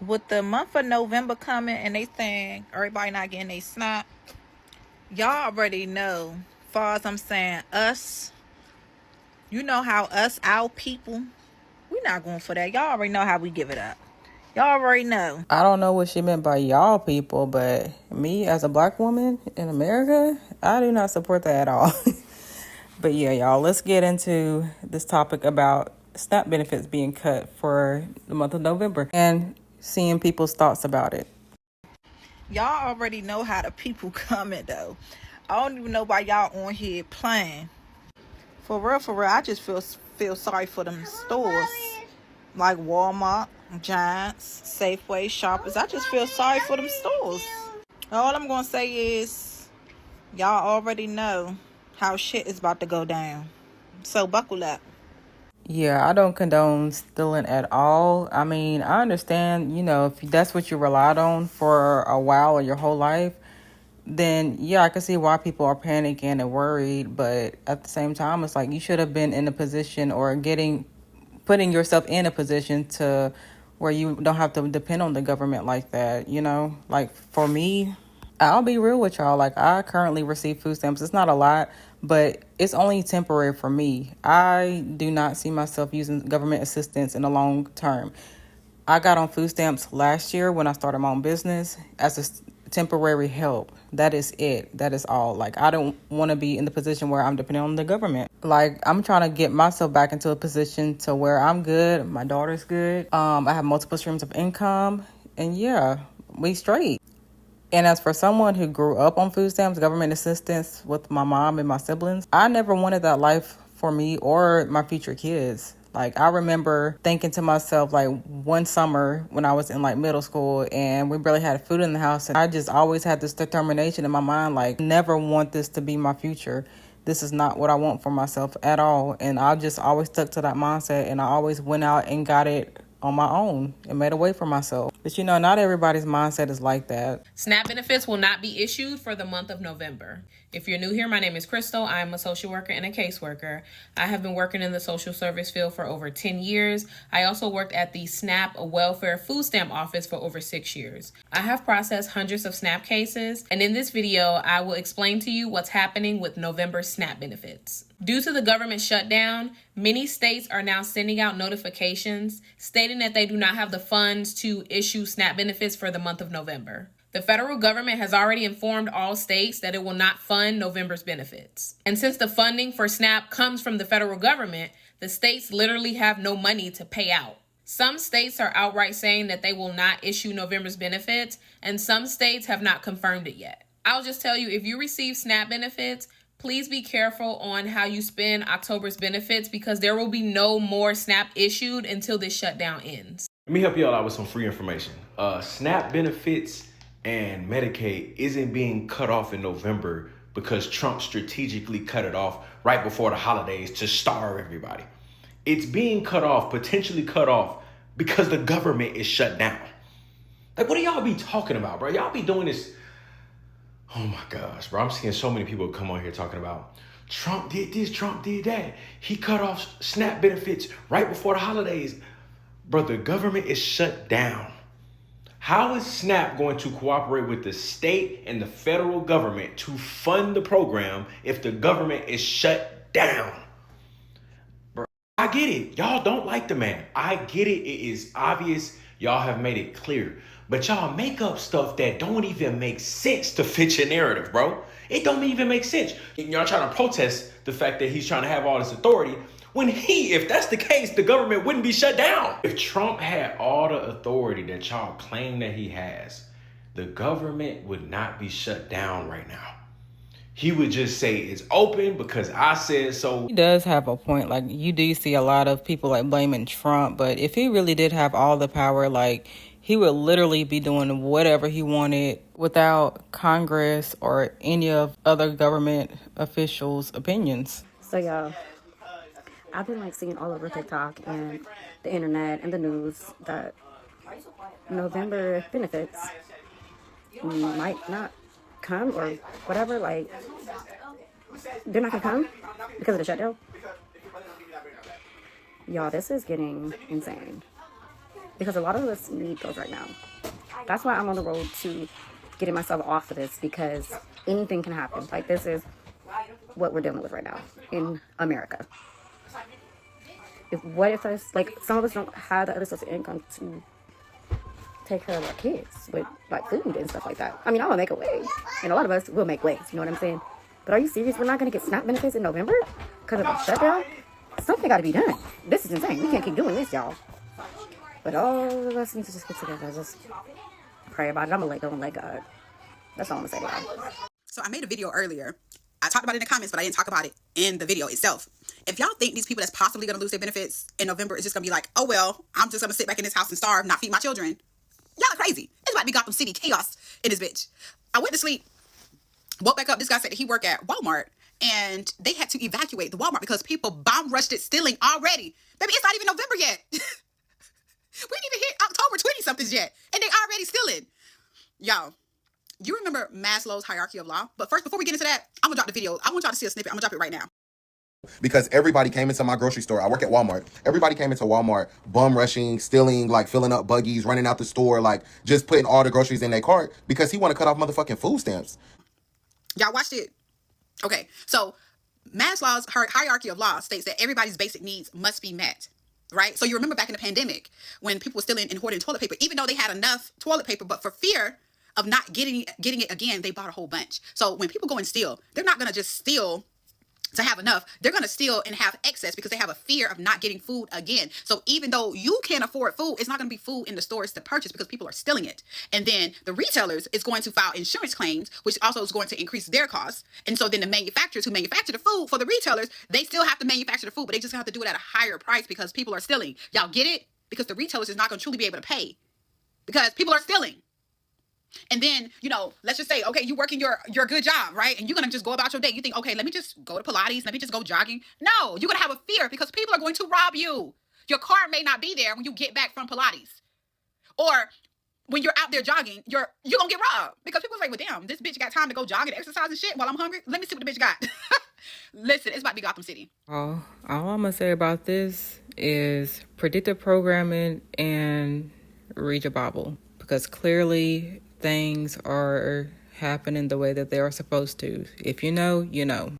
With the month of November coming and they saying everybody not getting a snap, y'all already know. Far as I'm saying, us, you know how us, our people, we not going for that. Y'all already know how we give it up. Y'all already know. I don't know what she meant by y'all people, but me as a black woman in America, I do not support that at all. But yeah, y'all, let's get into this topic about SNAP benefits being cut for the month of November and seeing people's thoughts about it. Y'all already know how the people coming though. I don't even know why y'all on here playing. For real, I just feel sorry for them stores like Walmart, Giants, Safeway, Shoppers. I just feel sorry for them stores. All I'm gonna say is, y'all already know how shit is about to go down. So buckle up. Yeah, I don't condone stealing at all. I mean, I understand, if that's what you relied on for a while or your whole life, then yeah, I can see why people are panicking and worried. But at the same time, it's like you should have been in a position or putting yourself in a position to where you don't have to depend on the government like that, Like for me, I'll be real with y'all. Like, I currently receive food stamps. It's not a lot, but it's only temporary for me. I do not see myself using government assistance in the long term. I got on food stamps last year when I started my own business as a temporary help. That is it. That is all. Like, I don't want to be in the position where I'm dependent on the government. Like, I'm trying to get myself back into a position to where I'm good. My daughter's good. I have multiple streams of income. And yeah, we straight. And as for someone who grew up on food stamps, government assistance with my mom and my siblings, I never wanted that life for me or my future kids. Like, I remember thinking to myself, like, one summer when I was in, like, middle school and we barely had food in the house. And I just always had this determination in my mind, like, never want this to be my future. This is not what I want for myself at all. And I just always stuck to that mindset, and I always went out and got it on my own and made a way for myself. But not everybody's mindset is like that. SNAP benefits will not be issued for the month of November. If you're new here, my name is Crystal. I'm a social worker and a caseworker. I have been working in the social service field for over 10 years. I also worked at the SNAP Welfare Food Stamp Office for over 6 years. I have processed hundreds of SNAP cases, and in this video, I will explain to you what's happening with November SNAP benefits. Due to the government shutdown, many states are now sending out notifications stating that they do not have the funds to issue SNAP benefits for the month of November. The federal government has already informed all states that it will not fund November's benefits. And since the funding for SNAP comes from the federal government, the states literally have no money to pay out. Some states are outright saying that they will not issue November's benefits, and some states have not confirmed it yet. I'll just tell you, if you receive SNAP benefits, please be careful on how you spend October's benefits because there will be no more SNAP issued until this shutdown ends. Let me help you all out with some free information. SNAP benefits and Medicaid isn't being cut off in November because Trump strategically cut it off right before the holidays to starve everybody. It's being potentially cut off, because the government is shut down. Like, what do y'all be talking about, bro? Y'all be doing this. Oh my gosh, bro. I'm seeing so many people come on here talking about Trump did this, Trump did that. He cut off SNAP benefits right before the holidays. Bro, the government is shut down. How is SNAP going to cooperate with the state and the federal government to fund the program if the government is shut down? Bro, I get it. Y'all don't like the man. I get it. It is obvious. Y'all have made it clear. But y'all make up stuff that don't even make sense to fit your narrative, bro. It don't even make sense. Y'all trying to protest the fact that he's trying to have all this authority when if that's the case, the government wouldn't be shut down. If Trump had all the authority that y'all claim that he has, the government would not be shut down right now. He would just say it's open because I said so. He does have a point. Like, you do see a lot of people like blaming Trump, but if he really did have all the power, like, he would literally be doing whatever he wanted without Congress or any of other government officials' opinions. So y'all, I've been seeing all over TikTok and the internet and the news that November benefits might not come or whatever. They're not gonna come because of the shutdown. Y'all, this is getting insane. because a lot of us need those right now. That's why I'm on the road to getting myself off of this, because anything can happen. Like, this is what we're dealing with right now in America. What if us, like, some of us don't have the other source of income to take care of our kids with, like, food and stuff like that. I mean, I'm gonna make a way, and a lot of us will make ways, you know what I'm saying? But are you serious? We're not gonna get SNAP benefits in November because of the shutdown? Something gotta be done. This is insane. We can't keep doing this, y'all. But all of us need to just get together, just pray about it. I'm gonna let go and let God. That's all I'm gonna say to y'all. So I made a video earlier. I talked about it in the comments, but I didn't talk about it in the video itself. If y'all think these people that's possibly going to lose their benefits in November is just going to be like, oh, well, I'm just going to sit back in this house and starve, not feed my children. Y'all are crazy. It's about to be Gotham City chaos in this bitch. I went to sleep, woke back up. This guy said that he worked at Walmart, and they had to evacuate the Walmart because people bomb rushed it stealing already. Baby, it's not even November yet. We didn't even hit October 20-somethings yet, and they already stealing. Y'all. You remember Maslow's hierarchy of law? But first, before we get into that, I'm going to drop the video. I want y'all to see a snippet. I'm going to drop it right now. Because everybody came into my grocery store. I work at Walmart. Everybody came into Walmart, bum rushing, stealing, like filling up buggies, running out the store, like just putting all the groceries in their cart because he want to cut off motherfucking food stamps. Y'all watched it? Okay, so Maslow's hierarchy of law states that everybody's basic needs must be met. Right? So you remember back in the pandemic when people were stealing and hoarding toilet paper, even though they had enough toilet paper, but for fear of not getting it again, they bought a whole bunch. So when people go and steal, they're not going to just steal to have enough. They're going to steal and have excess because they have a fear of not getting food again. So even though you can't afford food, it's not going to be food in the stores to purchase because people are stealing it. And then the retailers is going to file insurance claims, which also is going to increase their costs. And so then the manufacturers who manufacture the food for the retailers, they still have to manufacture the food, but they just have to do it at a higher price because people are stealing. Y'all get it? Because the retailers is not going to truly be able to pay because people are stealing. And then, you know, let's just say, okay, you working your good job, right? And you're going to just go about your day. You think, okay, let me just go to Pilates. Let me just go jogging. No, you're going to have a fear because people are going to rob you. Your car may not be there when you get back from Pilates. Or when you're out there jogging, you're going to get robbed. Because people are like, well, damn, this bitch got time to go jog and exercise and shit while I'm hungry. Let me see what the bitch got. Listen, it's about to be Gotham City. All I'm going to say about this is predictive programming and read your Bible. Because clearly things are happening the way that they are supposed to. If you know, you know.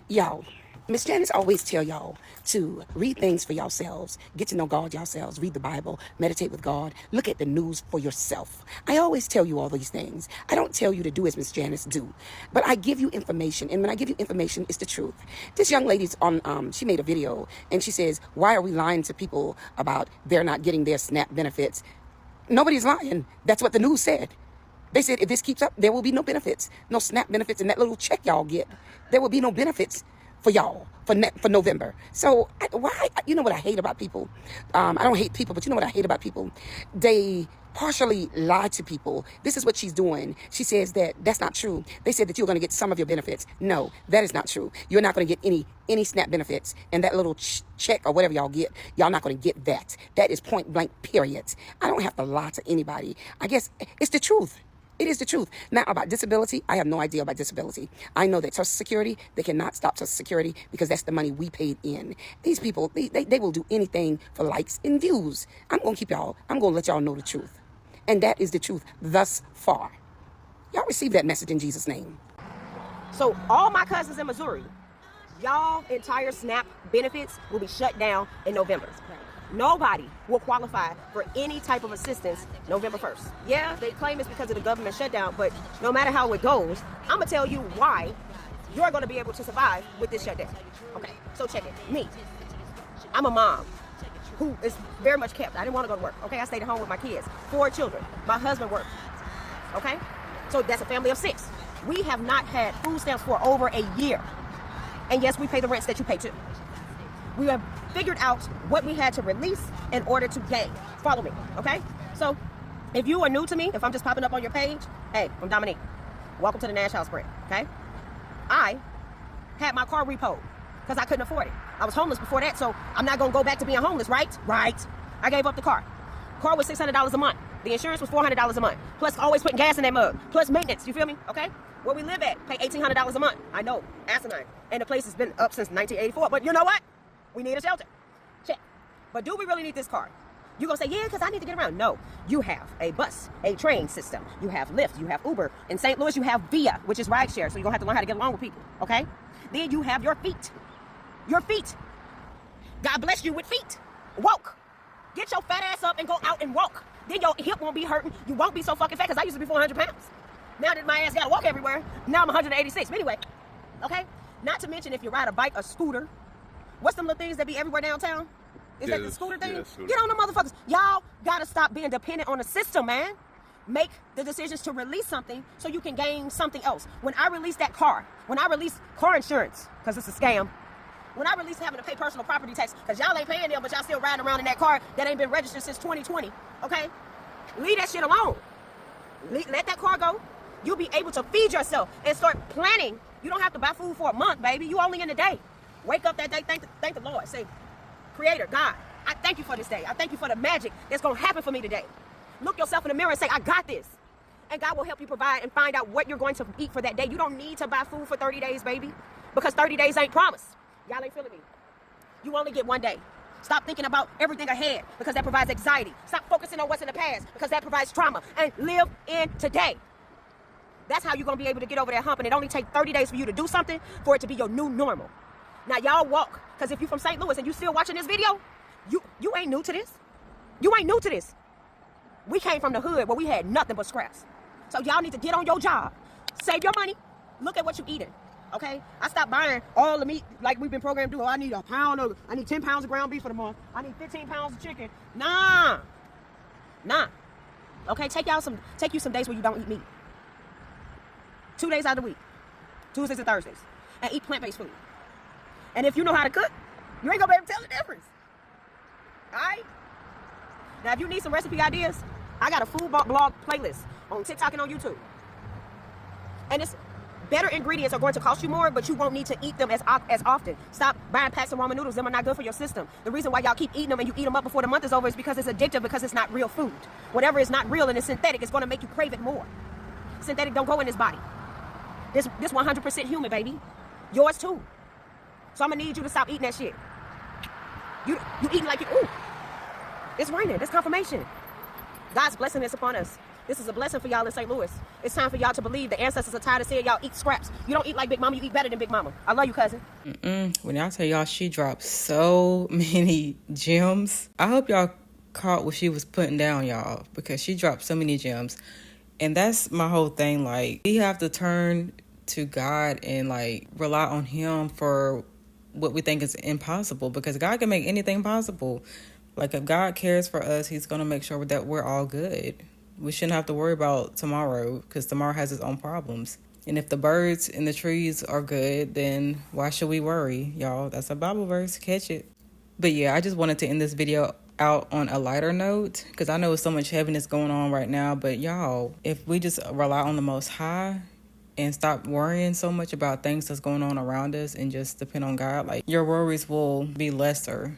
Y'all, Miss Janice always tell y'all to read things for yourselves, get to know God yourselves, read the Bible, meditate with God, look at the news for yourself. I always tell you all these things. I don't tell you to do as Miss Janice do, but I give you information, and when I give you information, it's the truth. This young lady's on, she made a video, and she says, why are we lying to people about they're not getting their SNAP benefits? Nobody's lying. That's what the news said. They said if this keeps up, there will be no benefits, no SNAP benefits, and that little check y'all get. There will be no benefits for y'all for November. So why? You know what I hate about people? I don't hate people, but you know what I hate about people? They partially lie to people. This is what she's doing. She says that that's not true. They said that you're going to get some of your benefits. No, that is not true. You're not going to get any SNAP benefits, and that little check or whatever y'all get, y'all not going to get that. That is point blank, period. I don't have to lie to anybody. I guess it's the truth. It is the truth. Now, about disability, I have no idea about disability. I know that Social Security, they cannot stop Social Security because that's the money we paid in. These people, they will do anything for likes and views. I'm going to let y'all know the truth. And that is the truth thus far. Y'all receive that message in Jesus' name. So all my cousins in Missouri, y'all entire SNAP benefits will be shut down in November. Nobody will qualify for any type of assistance November 1st. Yeah, they claim it's because of the government shutdown, but no matter how it goes, I'm going to tell you why you're going to be able to survive with this shutdown. Okay, so check it. Me, I'm a mom who is very much kept. I didn't want to go to work. Okay, I stayed at home with my kids. 4 children. My husband worked. Okay, so that's a family of 6. We have not had food stamps for over a year. And yes, we pay the rents that you pay too. We have figured out what we had to release in order to gain. Follow me, okay? So if you are new to me, if I'm just popping up on your page, hey, I'm Dominique. Welcome to the Nash House Brand, okay? I had my car repoed because I couldn't afford it. I was homeless before that, so I'm not going to go back to being homeless, right? Right. I gave up the car. Car was $600 a month. The insurance was $400 a month. Plus always putting gas in that mug. Plus maintenance, you feel me? Okay? Where we live at, pay $1,800 a month. I know, asinine. And the place has been up since 1984, but you know what? We need a shelter. Check. But do we really need this car? You're going to say, yeah, because I need to get around. No, you have a bus, a train system. You have Lyft, you have Uber. In St. Louis, you have Via, which is rideshare. So you're going to have to learn how to get along with people, okay? Then you have your feet. Your feet. God bless you with feet. Walk. Get your fat ass up and go out and walk. Then your hip won't be hurting. You won't be so fucking fat, because I used to be 400 pounds. Now that my ass got to walk everywhere, now I'm 186. But anyway, okay? Not to mention if you ride a bike, a scooter. What's them little things that be everywhere downtown? Is that the scooter thing? Scooter. Get on the motherfuckers. Y'all gotta stop being dependent on the system, man. Make the decisions to release something so you can gain something else. When I release that car, when I release car insurance, because it's a scam, when I release having to pay personal property tax, because y'all ain't paying them, but y'all still riding around in that car that ain't been registered since 2020, okay? Leave that shit alone. Let that car go. You'll be able to feed yourself and start planning. You don't have to buy food for a month, baby. You only in a day. Wake up that day, thank the Lord. Say, Creator, God, I thank you for this day. I thank you for the magic that's going to happen for me today. Look yourself in the mirror and say, I got this. And God will help you provide and find out what you're going to eat for that day. You don't need to buy food for 30 days, baby, because 30 days ain't promised. Y'all ain't feeling me. You only get one day. Stop thinking about everything ahead, because that provides anxiety. Stop focusing on what's in the past, because that provides trauma. And live in today. That's how you're going to be able to get over that hump. And it only takes 30 days for you to do something for it to be your new normal. Now, y'all walk, because if you're from St. Louis and you still watching this video, you ain't new to this. You ain't new to this. We came from the hood where we had nothing but scraps. So y'all need to get on your job. Save your money. Look at what you're eating, okay? I stopped buying all the meat like we've been programmed to do. I need 10 pounds of ground beef for the month. I need 15 pounds of chicken. Nah. Okay, take you some days where you don't eat meat. 2 days out of the week, Tuesdays and Thursdays, and eat plant-based food. And if you know how to cook, you ain't gonna be able to tell the difference. All right? Now, if you need some recipe ideas, I got a food blog playlist on TikTok and on YouTube. And it's better ingredients are going to cost you more, but you won't need to eat them as often. Stop buying packs of ramen noodles. Them are not good for your system. The reason why y'all keep eating them and you eat them up before the month is over is because it's addictive, because it's not real food. Whatever is not real and it's synthetic, it's going to make you crave it more. Synthetic don't go in this body. This 100% human, baby. Yours too. So I'm going to need you to stop eating that shit. You eating like you, ooh, it's raining. It's confirmation. God's blessing is upon us. This is a blessing for y'all in St. Louis. It's time for y'all to believe the ancestors are tired of saying y'all eat scraps. You don't eat like Big Mama, you eat better than Big Mama. I love you, cousin. When I tell y'all she dropped so many gems, I hope y'all caught what she was putting down, y'all, because she dropped so many gems. And that's my whole thing. Like, we have to turn to God and like rely on him for what we think is impossible, because God can make anything possible. Like, if God cares for us, he's going to make sure that we're all good. We shouldn't have to worry about tomorrow, because tomorrow has its own problems. And if the birds and the trees are good, then why should we worry, y'all? That's a Bible verse. Catch it. But yeah, I just wanted to end this video out on a lighter note, because I know so much heaviness going on right now. But y'all, if we just rely on the Most High and stop worrying so much about things that's going on around us and just depend on God, like, your worries will be lesser.